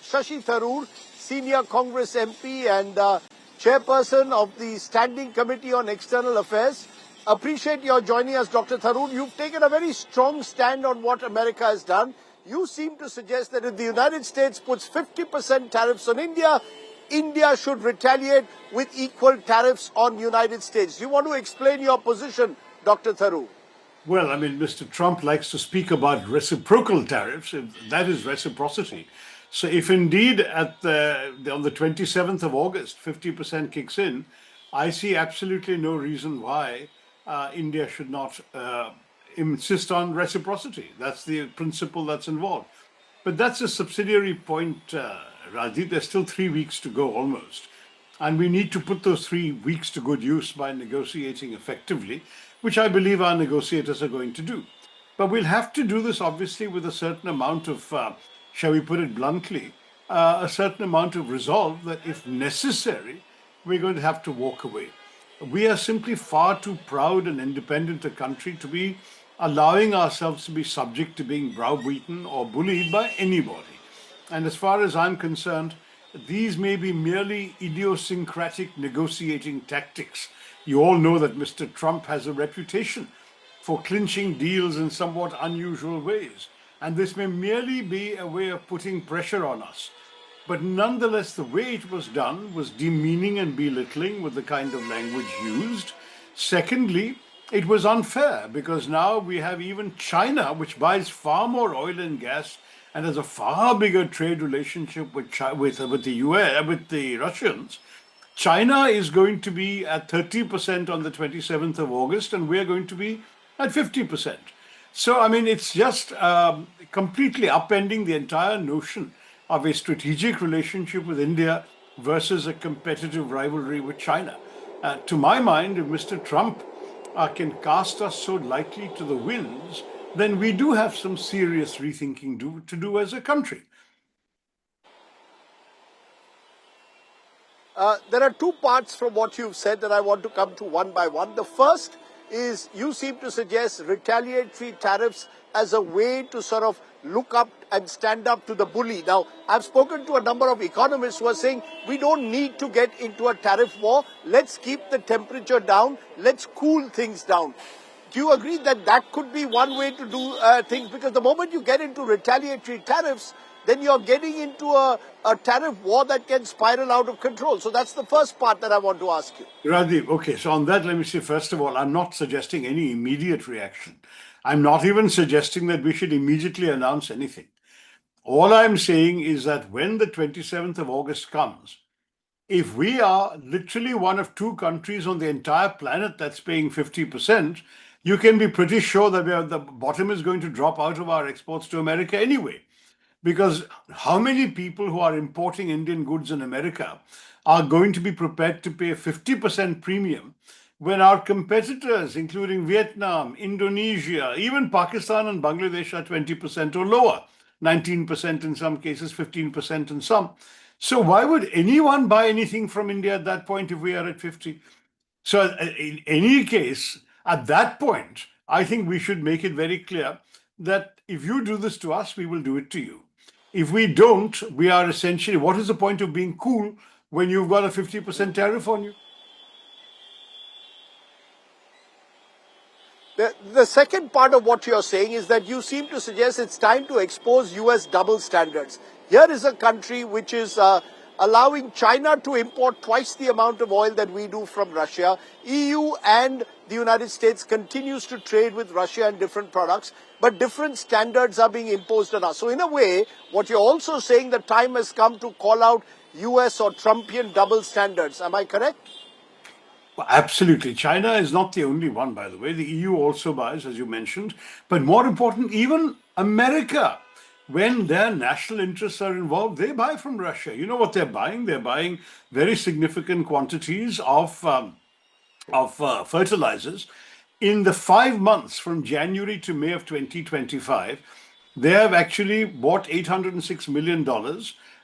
Shashi Tharoor, Senior Congress MP and Chairperson of the Standing Committee on External Affairs. Appreciate your joining us, Dr. Tharoor. You've taken a very strong stand on what America has done. You seem to suggest that if the United States puts 50% tariffs on India, India should retaliate with equal tariffs on United States. Do you want to explain your position, Dr. Tharoor? Well, I mean, Mr. Trump likes to speak about reciprocal tariffs. That is reciprocity. So if indeed on the 27th of August, 50% kicks in, I see absolutely no reason why India should not insist on reciprocity. That's the principle that's involved. But that's a subsidiary point, Rajiv. There's still 3 weeks to go almost. And we need to put those 3 weeks to good use by negotiating effectively, which I believe our negotiators are going to do. But we'll have to do this, obviously, with a certain amount of, shall we put it bluntly, a certain amount of resolve that if necessary, we're going to have to walk away. We are simply far too proud and independent a country to be allowing ourselves to be subject to being browbeaten or bullied by anybody. And as far as I'm concerned, these may be merely idiosyncratic negotiating tactics. You all know that Mr. Trump has a reputation for clinching deals in somewhat unusual ways. And this may merely be a way of putting pressure on us. But nonetheless, the way it was done was demeaning and belittling with the kind of language used. Secondly, it was unfair because now we have even China, which buys far more oil and gas and has a far bigger trade relationship with the US, with the Russians. China is going to be at 30% on the 27th of August, and we're going to be at 50%. So, I mean, it's just completely upending the entire notion of a strategic relationship with India versus a competitive rivalry with China. To my mind, if Mr. Trump can cast us so lightly to the winds, then we do have some serious rethinking to do as a country. There are two parts from what you've said that I want to come to one by one. The first is you seem to suggest retaliatory tariffs as a way to sort of look up and stand up to the bully. Now, I've spoken to a number of economists who are saying we don't need to get into a tariff war. Let's keep the temperature down. Let's cool things down. Do you agree that that could be one way to do things? Because the moment you get into retaliatory tariffs, then you're getting into a tariff war that can spiral out of control. So that's the first part that I want to ask you. Rajiv, okay, so on that, let me say, first of all, I'm not suggesting any immediate reaction. I'm not even suggesting that we should immediately announce anything. All I'm saying is that when the 27th of August comes, if we are literally one of two countries on the entire planet that's paying 50%, you can be pretty sure that the bottom is going to drop out of our exports to America anyway. Because how many people who are importing Indian goods in America are going to be prepared to pay a 50% premium when our competitors, including Vietnam, Indonesia, even Pakistan and Bangladesh, are 20% or lower, 19% in some cases, 15% in some. So why would anyone buy anything from India at that point if we are at 50? So in any case, at that point, I think we should make it very clear that if you do this to us, we will do it to you. If we don't, we are essentially, what is the point of being cool when you've got a 50% tariff on you? The second part of what you're saying is that you seem to suggest it's time to expose US double standards. Here is a country which is allowing China to import twice the amount of oil that we do from Russia. EU and the United States continues to trade with Russia and different products, but different standards are being imposed on us. So in a way, what you're also saying, the time has come to call out US or Trumpian double standards. Am I correct? Well, absolutely. China is not the only one, by the way. The EU also buys, as you mentioned. But more important, even America, when their national interests are involved, they buy from Russia. You know what they're buying? They're buying very significant quantities of fertilizers. In the 5 months from January to May of 2025, they have actually bought $806 million,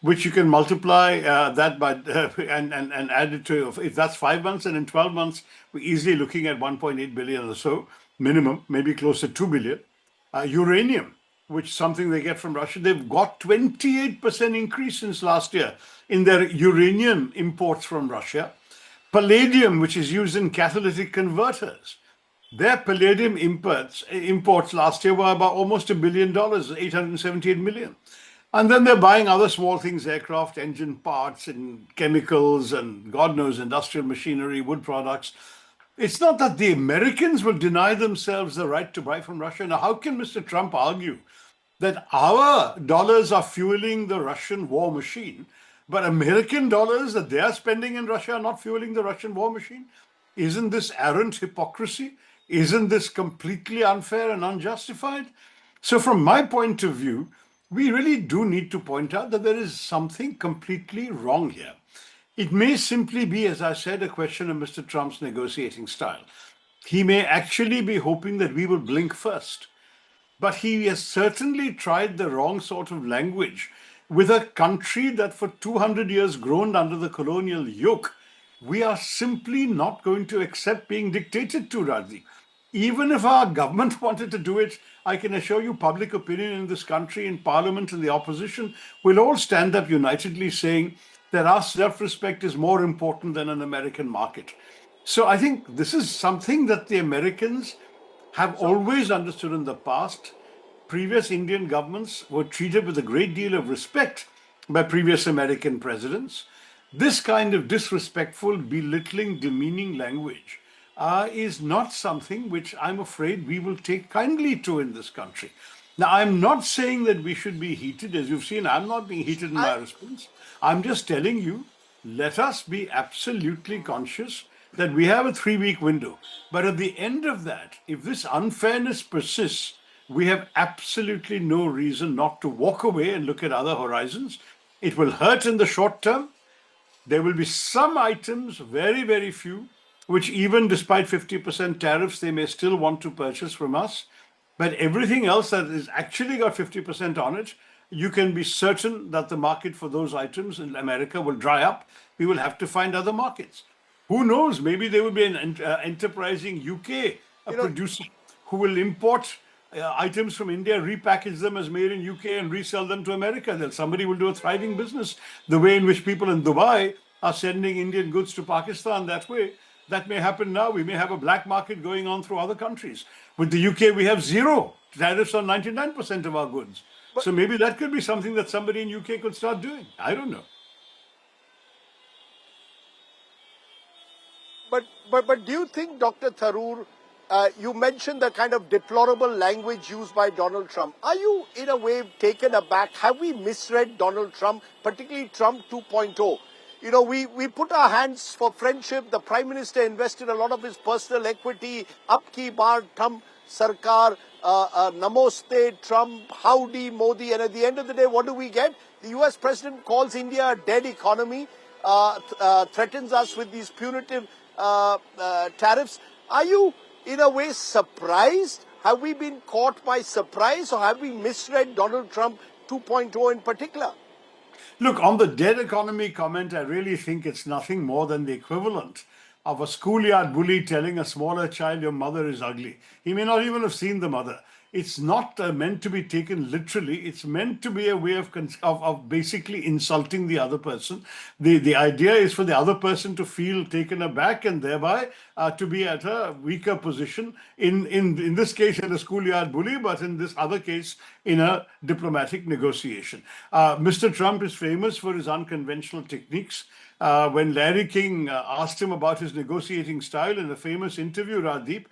which you can multiply that by and add it to, if that's 5 months, and in 12 months, we're easily looking at 1.8 billion or so, minimum, maybe close to 2 billion. Uranium, which is something they get from Russia. They've got 28% increase since last year in their uranium imports from Russia. Palladium, which is used in catalytic converters. Their palladium imports last year were about almost $1 billion, 878 million. And then they're buying other small things, aircraft, engine parts, and chemicals, and God knows, industrial machinery, wood products. It's not that the Americans will deny themselves the right to buy from Russia. Now, how can Mr. Trump argue that our dollars are fueling the Russian war machine, but American dollars that they are spending in Russia are not fueling the Russian war machine? Isn't this errant hypocrisy? Isn't this completely unfair and unjustified? So, from my point of view, we really do need to point out that there is something completely wrong here. It may simply be, as I said, a question of Mr. Trump's negotiating style. He may actually be hoping that we will blink first. But he has certainly tried the wrong sort of language with a country that for 200 years groaned under the colonial yoke. We are simply not going to accept being dictated to, Raji. Even if our government wanted to do it, I can assure you public opinion in this country, in parliament and the opposition, will all stand up unitedly saying that our self-respect is more important than an American market. So I think this is something that the Americans have always understood in the past. Previous Indian governments were treated with a great deal of respect by previous American presidents. This kind of disrespectful, belittling, demeaning language is not something which I'm afraid we will take kindly to in this country. Now, I'm not saying that we should be heated. As you've seen, I'm not being heated in my response. I'm just telling you, let us be absolutely conscious that we have a 3-week window. But at the end of that, if this unfairness persists, we have absolutely no reason not to walk away and look at other horizons. It will hurt in the short term. There will be some items, very, very few, which even despite 50% tariffs, they may still want to purchase from us. But everything else that is actually got 50% on it, you can be certain that the market for those items in America will dry up. We will have to find other markets. Who knows? Maybe there will be an enterprising UK producer who will import items from India, repackage them as made in UK and resell them to America. Then somebody will do a thriving business. The way in which people in Dubai are sending Indian goods to Pakistan that way, that may happen now. We may have a black market going on through other countries. With the UK, we have zero tariffs on 99% of our goods. So maybe that could be something that somebody in UK could start doing. I don't know. But do you think, Dr. Tharoor, you mentioned the kind of deplorable language used by Donald Trump. Are you, in a way, taken aback? Have we misread Donald Trump, particularly Trump 2.0? You know, we put our hands for friendship. The Prime Minister invested a lot of his personal equity. Up ki baar, Trump Sarkar, Namaste, Trump, howdy, Modi. And at the end of the day, what do we get? The US President calls India a dead economy, threatens us with these punitive tariffs. Are you, in a way, surprised? Have we been caught by surprise, or have we misread Donald Trump 2.0 in particular? Look, on the dead economy comment, I really think it's nothing more than the equivalent of a schoolyard bully telling a smaller child your mother is ugly. He may not even have seen the mother. It's not meant to be taken literally. It's meant to be a way of basically insulting the other person. The idea is for the other person to feel taken aback and thereby to be at a weaker position. In this case, in a schoolyard bully, but in this other case, in a diplomatic negotiation. Mr. Trump is famous for his unconventional techniques. When Larry King asked him about his negotiating style in a famous interview, Radeep,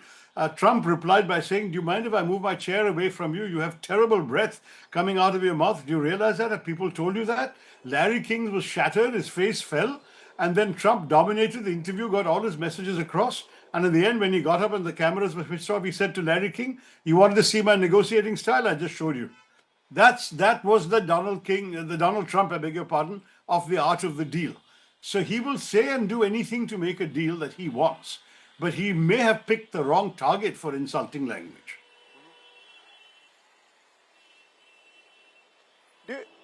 Trump replied by saying, "Do you mind if I move my chair away from you? You have terrible breath coming out of your mouth. Do you realize that? Have people told you that?" Larry King was shattered, his face fell, and then Trump dominated the interview, got all his messages across. And in the end, when he got up and the cameras were switched off, he said to Larry King, "You wanted to see my negotiating style? I just showed you." That was the Donald Trump, I beg your pardon, of the art of the deal. So he will say and do anything to make a deal that he wants. But he may have picked the wrong target for insulting language.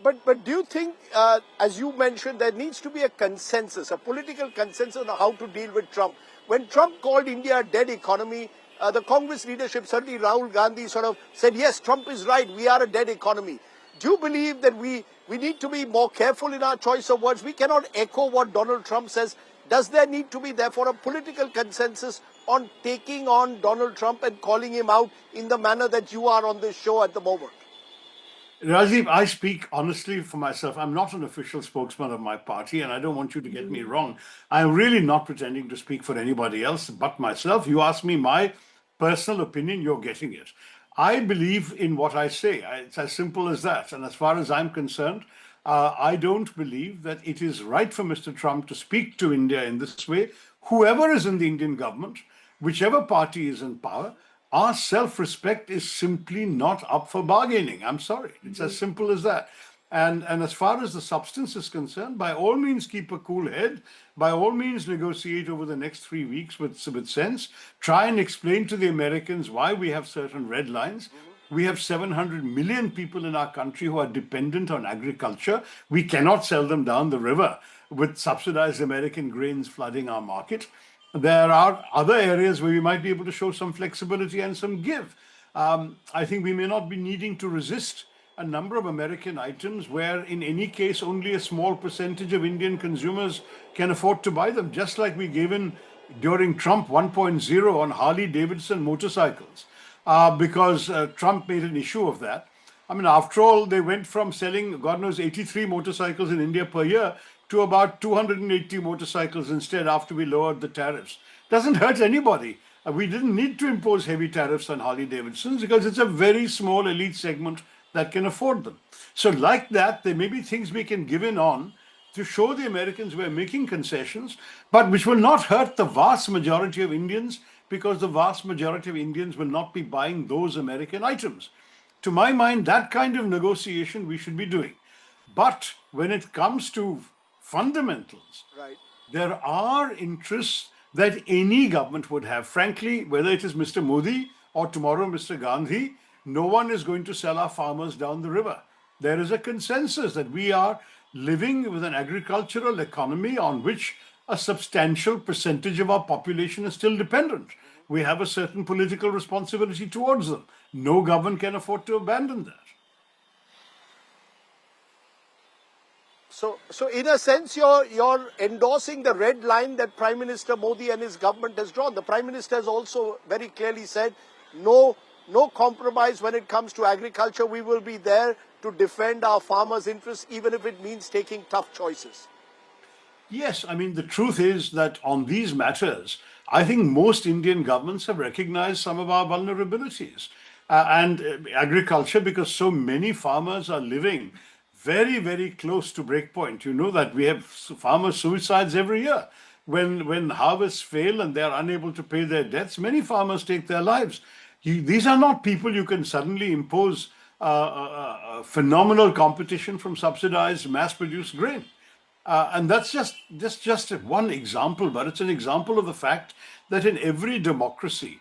But do you think, as you mentioned, there needs to be a consensus, a political consensus on how to deal with Trump? When Trump called India a dead economy, the Congress leadership, certainly Rahul Gandhi, sort of said, yes, Trump is right, we are a dead economy. Do you believe that we need to be more careful in our choice of words? We cannot echo what Donald Trump says. Does there need to be, therefore, a political consensus on taking on Donald Trump and calling him out in the manner that you are on this show at the moment? Rajiv, I speak honestly for myself. I'm not an official spokesman of my party, and I don't want you to get me wrong. I'm really not pretending to speak for anybody else but myself. You ask me my personal opinion, you're getting it. I believe in what I say. It's as simple as that. And as far as I'm concerned, I don't believe that it is right for Mr. Trump to speak to India in this way. Whoever is in the Indian government, whichever party is in power, our self-respect is simply not up for bargaining. I'm sorry. It's as simple as that. And as far as the substance is concerned, by all means, keep a cool head. By all means, negotiate over the next 3 weeks with sense. Try and explain to the Americans why we have certain red lines. We have 700 million people in our country who are dependent on agriculture. We cannot sell them down the river with subsidized American grains flooding our market. There are other areas where we might be able to show some flexibility and some give. I think we may not be needing to resist a number of American items where, in any case, only a small percentage of Indian consumers can afford to buy them, just like we gave in during Trump 1.0 on Harley Davidson motorcycles, because Trump made an issue of that. I mean, after all, they went from selling, God knows, 83 motorcycles in India per year to about 280 motorcycles instead after we lowered the tariffs. Doesn't hurt anybody. We didn't need to impose heavy tariffs on Harley Davidsons because it's a very small elite segment that can afford them. So like that, there may be things we can give in on to show the Americans we're making concessions, but which will not hurt the vast majority of Indians, because the vast majority of Indians will not be buying those American items. To my mind, that kind of negotiation we should be doing. But when it comes to fundamentals, Right. there are interests that any government would have. Frankly, whether it is Mr. Modi or tomorrow Mr. Gandhi, no one is going to sell our farmers down the river. There is a consensus that we are living with an agricultural economy on which a substantial percentage of our population is still dependent. We have a certain political responsibility towards them. No government can afford to abandon that. So in a sense, you're endorsing the red line that Prime Minister Modi and his government has drawn. The Prime Minister has also very clearly said, no compromise when it comes to agriculture. We will be there to defend our farmers' interests, even if it means taking tough choices. Yes, I mean, the truth is that on these matters, I think most Indian governments have recognized some of our vulnerabilities. And agriculture, because so many farmers are living very, very close to breakpoint. You know that we have farmer suicides every year. When harvests fail and they are unable to pay their debts, many farmers take their lives. These are not people you can suddenly impose phenomenal competition from subsidized mass-produced grain. And that's just one example, but it's an example of the fact that in every democracy,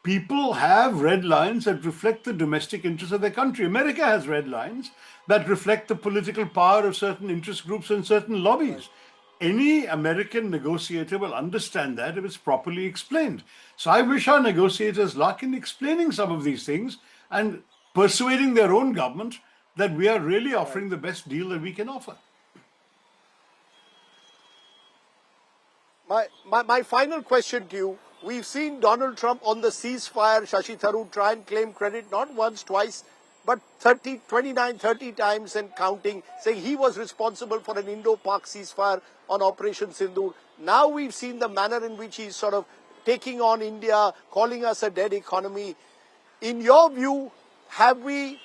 people have red lines that reflect the domestic interests of their country. America has red lines that reflect the political power of certain interest groups and certain lobbies. Any American negotiator will understand that if it's properly explained. So I wish our negotiators luck in explaining some of these things and persuading their own government that we are really offering the best deal that we can offer. My final question to you, we've seen Donald Trump on the ceasefire, Shashi Tharoor, try and claim credit not once, twice, but 29, 30 times and counting, saying he was responsible for an Indo-Pak ceasefire on Operation Sindoor. Now we've seen the manner in which he's sort of taking on India, calling us a dead economy. In your view, have we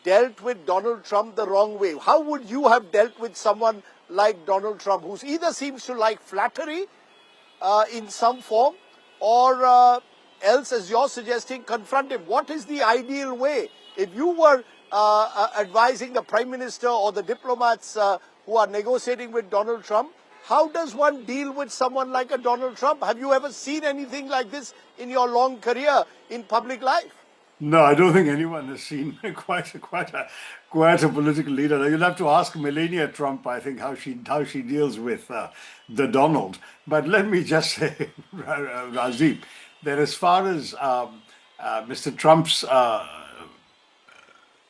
dealt with Donald Trump the wrong way? How would you have dealt with someone like Donald Trump, who either seems to like flattery in some form, or else, as you're suggesting, confront him? What is the ideal way? If you were advising the Prime Minister or the diplomats who are negotiating with Donald Trump, how does one deal with someone like a Donald Trump? Have you ever seen anything like this in your long career in public life? No, I don't think anyone has seen quite a political leader. Now, you'll have to ask Melania Trump, I think, how she deals with the Donald. But let me just say, Rajiv, that as far as Mr. Trump's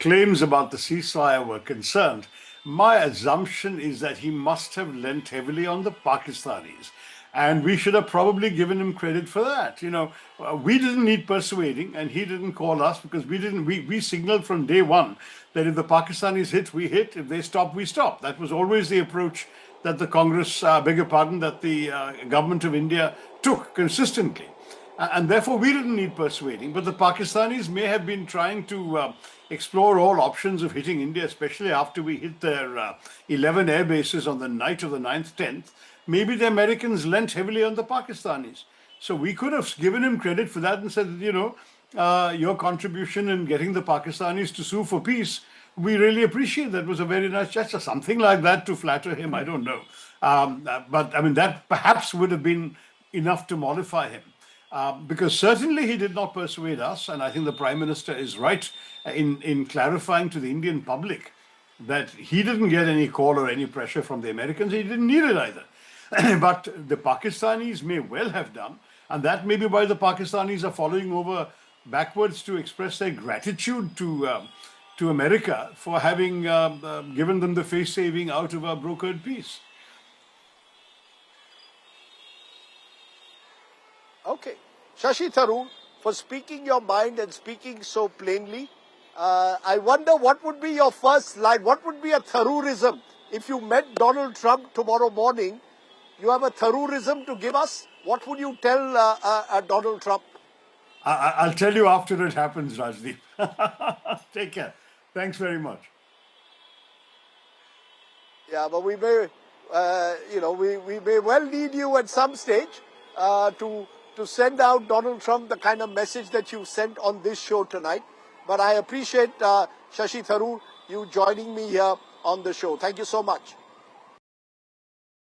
claims about the ceasefire were concerned, my assumption is that he must have lent heavily on the Pakistanis. And we should have probably given him credit for that. We didn't need persuading, and he didn't call us because we didn't. We signaled from day one that if the Pakistanis hit, we hit. If they stop, we stop. That was always the approach that the Congress, beg your pardon, that the government of India took consistently. And therefore, we didn't need persuading. But the Pakistanis may have been trying to explore all options of hitting India, especially after we hit their 11 air bases on the night of the 9th, 10th. Maybe the Americans lent heavily on the Pakistanis. So we could have given him credit for that and said, your contribution in getting the Pakistanis to sue for peace, we really appreciate. That was a very nice gesture. Something like that to flatter him, I don't know. But I mean, that perhaps would have been enough to mollify him. Because certainly he did not persuade us, and I think the Prime Minister is right in clarifying to the Indian public that he didn't get any call or any pressure from the Americans. He didn't need it either. But the Pakistanis may well have done, and that may be why the Pakistanis are following over backwards to express their gratitude to America for having given them the face saving out of a brokered peace. Okay. Shashi Tharoor, for speaking your mind and speaking so plainly, I wonder what would be your first line? What would be a Tharoorism? If you met Donald Trump tomorrow morning, you have a Tharoorism to give us? What would you tell Donald Trump? I'll tell you after it happens, Rajdeep. Take care. Thanks very much. Yeah, but we may, we may well need you at some stage to send out Donald Trump the kind of message that you sent on this show tonight. But I appreciate, Shashi Tharoor, you joining me here on the show. Thank you so much.